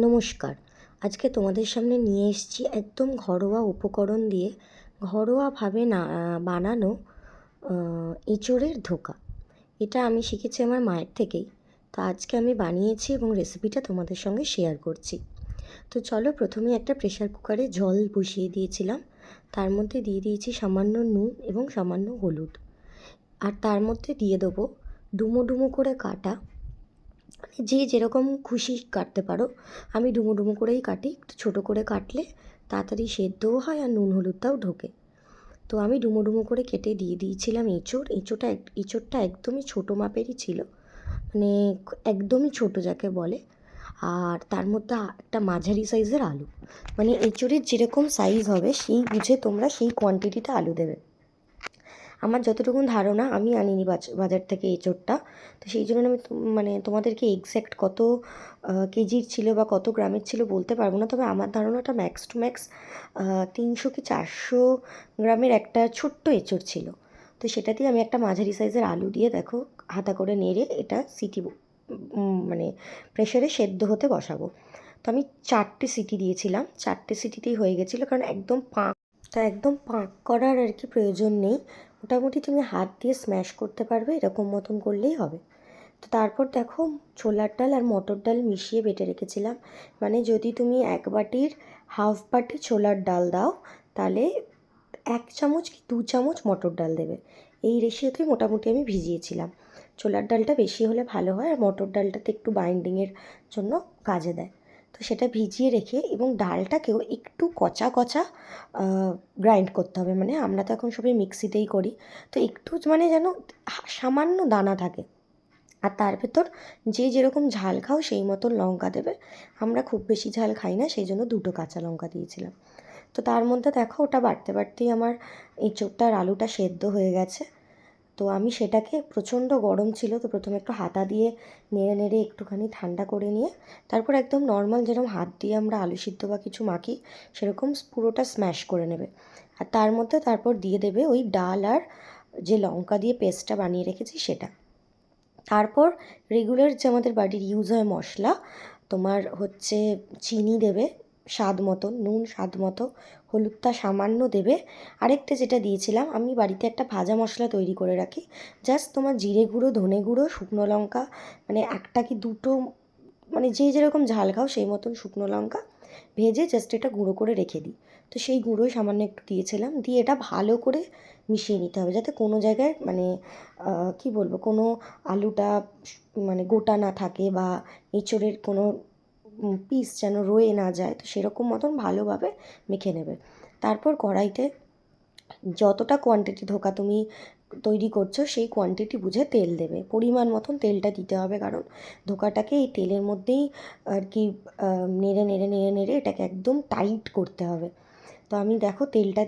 নমস্কার। আজকে তোমাদের সামনে নিয়ে এসেছি একদম ঘরোয়া উপকরণ দিয়ে ঘরোয়াভাবে বানানো এঁচোড়ের ধোকা। এটা আমি শিখেছি আমার মায়ের থেকেই। তো আজকে আমি বানিয়েছি এবং রেসিপিটা তোমাদের সঙ্গে শেয়ার করছি। তো চলো, প্রথমে একটা প্রেসার কুকারে জল বসিয়ে দিয়েছিলাম। তার মধ্যে দিয়ে দিয়েছি সামান্য নুন এবং সামান্য হলুদ। আর তার মধ্যে দিয়ে দেবো ডুমো ডুমো করে কাটা, মানে যে যেরকম খুশি কাটতে পারো। আমি ডুমো ডুমো করেই কাটি, একটু ছোটো করে কাটলে তাড়াতাড়ি সেদ্ধও হয় আর নুন হলুদটাও ঢোকে। তো আমি ডুমো ডুমো করে কেটে দিয়ে দিয়েছিলাম এঁচোড়টা একদমই ছোটো মাপেরই ছিল, মানে একদমই ছোটো যাকে বলে। আর তার মধ্যে একটা মাঝারি সাইজের আলু, মানে এঁচোড়ের যেরকম সাইজ হবে সেই বুঝে তোমরা সেই কোয়ান্টিটিতে আলু দেবে। আমার যতটুকুন ধারণা, আমি আনিনি বাজার থেকে এঁচোড়টা, তো সেই জন্য আমি মানে তোমাদেরকে এক্স্যাক্ট কত কেজির ছিল বা কত গ্রামের ছিল বলতে পারবো না। তবে আমার ধারণাটা ম্যাক্স টু ম্যাক্স 300 কি 400 গ্রামের একটা ছোট্ট এঁচোড় ছিল। তো সেটা দিয়ে আমি একটা মাঝারি সাইজের আলু দিয়ে দেখো হাতা করে নেড়ে এটা মানে প্রেশারে সেদ্ধ হতে বসাবো। তো আমি 4টে সিটি দিয়েছিলাম, 4টে সিটিতেই হয়ে গেছিলো, কারণ একদম পাক করার আর কি প্রয়োজন নেই। মোটামুটি তুমি হাত দিয়ে স্ম্যাশ করতে পারবে, এরকম মতন করলেই হবে। তো তারপর দেখো, ছোলার ডাল আর মটর ডাল মিশিয়ে বেটে রেখেছিলাম। মানে যদি তুমি 1 বাটির হাফ বাটি ছোলার ডাল দাও, তাহলে 1 চামচ কি 2 চামচ মটর ডাল দেবে। এই রেশিওতেই মোটামুটি আমি ভিজিয়েছিলাম। ছোলার ডালটা বেশি হলে ভালো হয়, আর মটর ডালটাতে একটু বাইন্ডিংয়ের জন্য কাজে দেয়। তো সেটা ভিজিয়ে রেখে, এবং ডালটাকেও একটু কচা কচা গ্রাইন্ড করতে হবে। মানে আমরা তো এখন সবাই মিক্সিতেই করি, তো একটু মানে যেন সামান্য দানা থাকে। আর তার ভেতর যে যেরকম ঝাল খাও সেই মতন লঙ্কা দেবে। আমরা খুব বেশি ঝাল খাই না, সেই জন্য 2টো কাঁচা লঙ্কা দিয়েছিলাম। তো তার মধ্যে দেখো ওটা বাড়তে বাড়তেই আমার এঁচোড়টা আর আলুটা সেদ্ধ হয়ে গেছে। তো আমি সেটাকে, প্রচণ্ড গরম ছিল, তো প্রথমে একটু হাতা দিয়ে নেড়ে নেড়ে একটুখানি ঠান্ডা করে নিয়ে তারপর একদম নর্মাল যেরকম হাত দিয়ে আমরা আলু সিদ্ধ বা কিছু মাখি সেরকম পুরোটা স্ম্যাশ করে নেবে। আর তার মধ্যে তারপর দিয়ে দেবে ওই ডাল আর যে লঙ্কা দিয়ে পেস্টটা বানিয়ে রেখেছি সেটা। তারপর রেগুলার যে আমাদের বাড়ির ইউজ হয় মশলা, তোমার হচ্ছে চিনি দেবে স্বাদ মতো, নুন স্বাদ মতো, হলুদটা সামান্য দেবে। আরেকটা যেটা দিয়েছিলাম, আমি বাড়িতে একটা ভাজা মশলা তৈরি করে রাখি। জাস্ট তোমার জিরে গুঁড়ো, ধনে গুঁড়ো, শুকনো লঙ্কা, মানে একটা কি দুটো, মানে যে যেরকম ঝাল খাও সেই মতন শুকনো লঙ্কা ভেজে জাস্ট এটা গুঁড়ো করে রেখে দিই। তো সেই গুঁড়োই সামান্য একটু দিয়েছিলাম, দিয়ে এটা ভালো করে মিশিয়ে নিতে হবে, যাতে কোনো জায়গায় মানে কী বলবো, কোনো আলুটা মানে গোটা না থাকে বা এঁচোড়ের কোনো পিস যেন রয়ে না যায়। তো সেরকম মতন ভালোভাবে মেখে নেবে। তারপর কড়াইতে যতটা কোয়ান্টিটি ধোকা তুমি তৈরি করছো সেই কোয়ান্টিটি বুঝে তেল দেবে, পরিমাণ মতন তেলটা দিতে হবে, কারণ ধোকাটাকে এই তেলের মধ্যেই আর কি নেড়ে নেড়ে নেড়ে নেড়ে এটাকে একদম টাইট করতে হবে। তো আমি দেখো তেলটা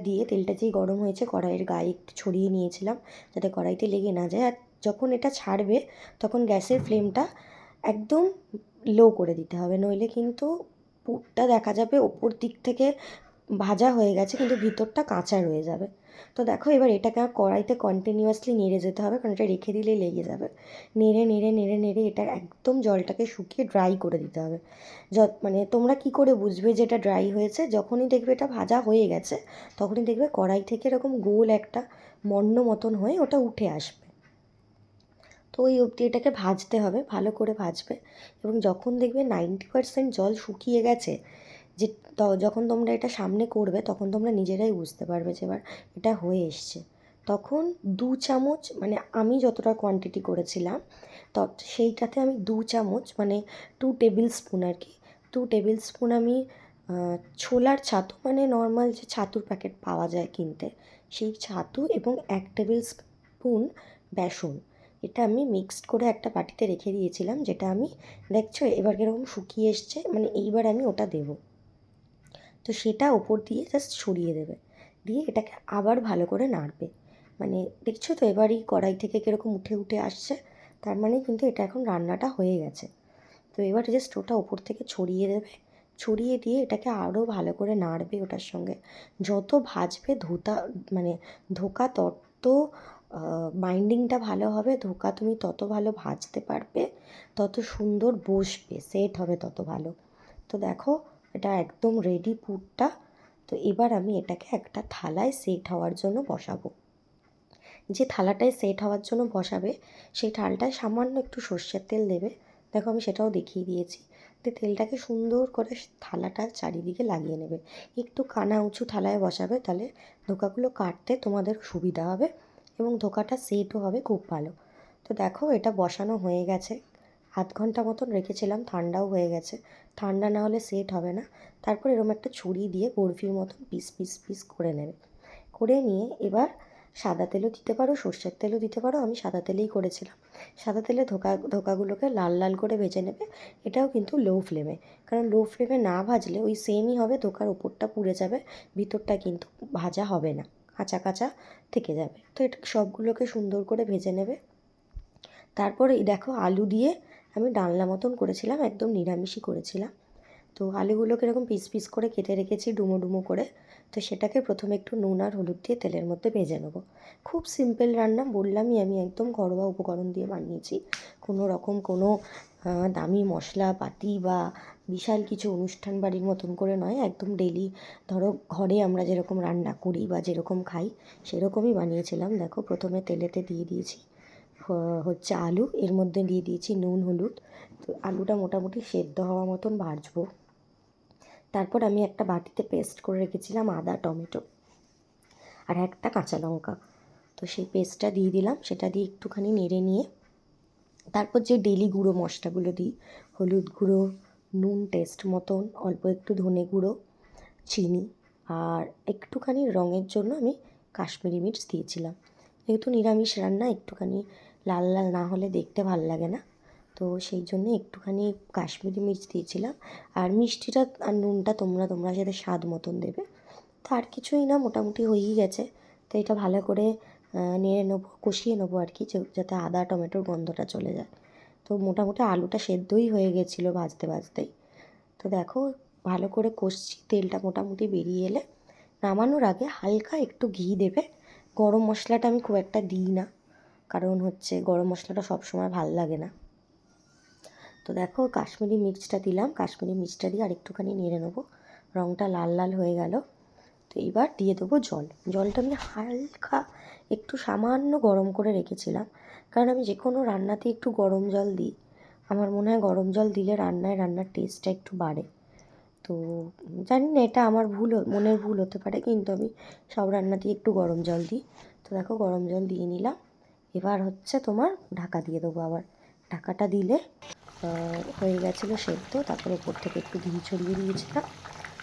যেই গরম হয়েছে কড়াইয়ের গায়ে একটু ছড়িয়ে নিয়েছিলাম, যাতে কড়াইতে লেগে না যায়। আর যখন এটা ছাড়বে তখন গ্যাসের ফ্লেমটা একদম লো করে দিতে হবে, নইলে কিন্তু পুরটা দেখা যাবে ওপর দিক থেকে ভাজা হয়ে গেছে কিন্তু ভিতরটা কাঁচা রয়ে যাবে। তো দেখো এবার এটাকে কড়াইতে কন্টিনিউয়াসলি নেড়ে যেতে হবে, কারণ এটা রেখে দিলেই লেগে যাবে। নেড়ে নেড়ে নেড়ে নেড়ে এটা একদম জলটাকে শুকিয়ে ড্রাই করে দিতে হবে। মানে তোমরা কি করে বুঝবে যে এটা ড্রাই হয়েছে? যখনই দেখবে এটা ভাজা হয়ে গেছে তখনই দেখবে কড়াই থেকে এরকম গোল একটা মণ্ড মতন হয়ে ওটা উঠে আসবে। তো ওই অবধি এটাকে ভাজতে হবে, ভালো করে ভাজবে। এবং যখন দেখবে 90% জল শুকিয়ে গেছে, যে যখন তোমরা এটা সামনে করবে তখন তোমরা নিজেরাই বুঝতে পারবে যে এবার এটা হয়ে এসছে। তখন 2 চামচ, মানে আমি যতটা কোয়ান্টিটি করেছিলাম সেইটাতে আমি 2 চামচ, মানে 2 টেবিল স্পুন আর কি, 2 টেবিল স্পুন আমি ছোলার ছাতু, মানে নর্মাল যে ছাতুর প্যাকেট পাওয়া যায় কিনতে, সেই ছাতু এবং 1 টেবিল স্পুন বেসন, এটা আমি মিক্সড করে একটা বাটিতে রেখে দিয়েছিলাম। যেটা আমি, দেখছো এবার কীরকম শুকিয়ে এসছে, মানে এইবার আমি ওটা দেবো। তো সেটা ওপর দিয়ে জাস্ট ছড়িয়ে দেবে, দিয়ে এটাকে আবার ভালো করে নাড়বে। মানে দেখছো তো এবারই কড়াই থেকে কীরকম উঠে উঠে আসছে, তার মানে কিন্তু এটা এখন রান্নাটা হয়ে গেছে। তো এবার জাস্ট ওটা ওপর থেকে ছড়িয়ে দেবে, ছড়িয়ে দিয়ে এটাকে আরও ভালো করে নাড়বে। ওটার সঙ্গে যত ভাজবে মানে ধোকা তত বাইন্ডিংটা ভালো হবে, ধোকা তুমি তত ভালো ভাজতে পারবে, তত সুন্দর বসবে, সেট হবে তত ভালো। তো দেখো এটা একদম রেডি পুরটা। তো এবার আমি এটাকে একটা থালায় সেট হওয়ার জন্য বসাবো। যে থালাটায় সেট হওয়ার জন্য বসাবে সেই থালটায় সামান্য একটু সর্ষের তেল দেবে। দেখো আমি সেটাও দেখিয়ে দিয়েছি। তো তেলটাকে সুন্দর করে থালাটার চারিদিকে লাগিয়ে নেবে। একটু কানা উঁচু থালায় বসাবে, তাহলে ধোকাগুলো কাটতে তোমাদের সুবিধা হবে এবং ধোকাটা সেটও হবে খুব ভালো। তো দেখো এটা বসানো হয়ে গেছে, আধ ঘন্টা মতন রেখেছিলাম, ঠান্ডাও হয়ে গেছে। ঠান্ডা না হলে সেট হবে না। তারপর এরকম একটা ছুরি দিয়ে বরফির মতন পিস পিস পিস করে নেবে। করে নিয়ে এবার সাদা তেলও দিতে পারো, সর্ষের তেলও দিতে পারো। আমি সাদা তেলেই করেছিলাম। সাদা তেলে ধোকাগুলোকে লাল লাল করে ভেজে নেবে। এটাও কিন্তু লো ফ্লেমে, কারণ লো ফ্লেমে না ভাজলে ওই সেমই হবে, ধোকার ওপরটা পুড়ে যাবে, ভিতরটা কিন্তু ভাজা হবে না, কাঁচা কাঁচা থেকে যাবে। তো এটা সবগুলোকে সুন্দর করে ভেজে নেবে। তারপরে এই দেখো আলু দিয়ে আমি ডালনা মতন করেছিলাম, একদম নিরামিষই করেছিলাম। তো আলুগুলোকে এরকম পিস পিস করে কেটে রেখেছি ডুমো ডুমো করে। তো সেটাকে প্রথমে একটু নুন আর হলুদ দিয়ে তেলের মধ্যে ভেজে নেবো। খুব সিম্পল রান্না, বললামই আমি একদম ঘরোয়া উপকরণ দিয়ে বানিয়েছি। কোনো রকম কোনো দামি মশলাপাতি বা বিশাল কিছু অনুষ্ঠান বাড়ির মতন করে নয়, একদম ডেলি ধরো ঘরে আমরা যেরকম রান্না করি বা যেরকম খাই সেরকমই বানিয়েছিলাম। দেখো প্রথমে তেলেতে দিয়ে দিয়েছি হচ্ছে আলু, এর মধ্যে দিয়ে দিয়েছি নুন হলুদ। তো আলুটা মোটামুটি সেদ্ধ হওয়া মতন ভাজবো। তারপর আমি একটা বাটিতে পেস্ট করে রেখেছিলাম আদা টমেটো আর একটা কাঁচা লঙ্কা। তো সেই পেস্টটা দিয়ে দিলাম, সেটা দিয়ে একটুখানি নেড়ে নিয়ে তারপর যে ডেলি গুঁড়ো মশলাগুলো দিই, হলুদ গুঁড়ো, নুন টেস্ট মতন, অল্প একটু ধনে গুঁড়ো, চিনি আর একটুখানি রঙের জন্য আমি কাশ্মীরি মির্চ দিয়েছিলাম। যেহেতু নিরামিষ রান্না একটুখানি লাল লাল না হলে দেখতে ভালো লাগে না, তো সেই জন্য একটুখানি কাশ্মীরি মির্চ দিয়েছিলাম। আর মিষ্টিটা আর নুনটা তোমরা সেটা স্বাদ মতন দেবে। তো আর কিছুই না, মোটামুটি হয়েই গেছে। তো এটা ভালো করে নেড়ে নেবো, কষিয়ে নেবো আর কি, যাতে আদা টমেটোর গন্ধটা চলে যায়। তো মোটামুটি আলুটা সেদ্ধই হয়ে গেছিলো ভাজতে ভাজতেই। তো দেখো ভালো করে কষছি, তেলটা মোটামুটি বেরিয়ে এলে নামানোর আগে হালকা একটু ঘি দেবে। গরম মশলাটা আমি খুব একটা দিই না, কারণ হচ্ছে গরম মশলাটা সবসময় ভাল লাগে না। তো দেখো কাশ্মীরি মির্চটা দিলাম, কাশ্মীরি মির্চটা দিয়ে আর একটুখানি নেড়ে নেবো। রঙটা লাল লাল হয়ে গেল। তো এবার দিয়ে দেবো জল। জলটা আমি হালকা একটু সামান্য গরম করে রেখেছিলাম, কারণ আমি যে কোনো রান্নাতে একটু গরম জল দিই। আমার মনে হয় গরম জল দিলে রান্নার টেস্টটা একটু বাড়ে। তো জানি না এটা আমার মনের ভুল হতে পারে, কিন্তু আমি সব রান্নাতেই একটু গরম জল দিই। তো দেখো গরম জল দিয়ে নিলাম। এবার হচ্ছে তোমার ঢাকা দিয়ে দেবো আবার। ঢাকাটা দিলে হয়ে গেছিলো সেদ্ধ। তারপর ওপর থেকে একটু ঘি ছড়িয়ে দিয়েছিলাম,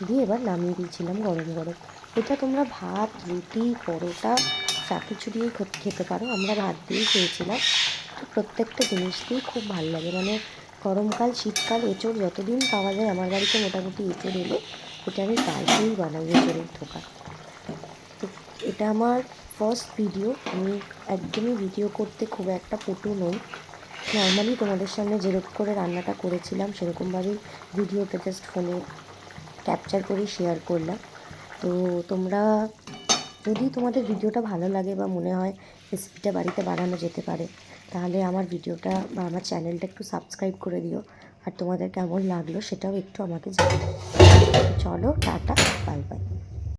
দিয়ে এবার নামিয়ে দিয়েছিলাম গরম গরম। এটা তোমরা ভাত, রুটি, পরোটা যা কিছু দিয়েই খেতে পারো। আমরা ভাত দিয়েই খেয়েছিলাম। তো প্রত্যেকটা জিনিস দিয়েই খুব ভালো লাগে, মানে গরমকাল শীতকাল এঁচোড় যতদিন পাওয়া যায়, আমার বাড়িতে মোটামুটি এঁচোড় এলে এটা আমি প্রায়শই বানাই, এঁচোড়ের ধোকা। তো এটা আমার ফার্স্ট ভিডিও। আমি একদমই ভিডিও করতে খুব একটা পটু নই। নর্মালি তোমাদের সামনে যেরকম করে রান্নাটা করেছিলাম সেরকমভাবেই ভিডিওটা জাস্ট ফোনে ক্যাপচার করে শেয়ার করলাম। তো তোমরা যদি তোমাদের ভিডিওটা ভালো লাগে বা মনে হয় রেসিপিটা বাড়িতে বানানো যেতে পারে, তাহলে আমার ভিডিওটা বা আমার চ্যানেলটা একটু সাবস্ক্রাইব করে দিও। আর তোমাদের কেমন লাগলো সেটাও একটু আমাকে জানিও। চলো টাটা, বাই বাই।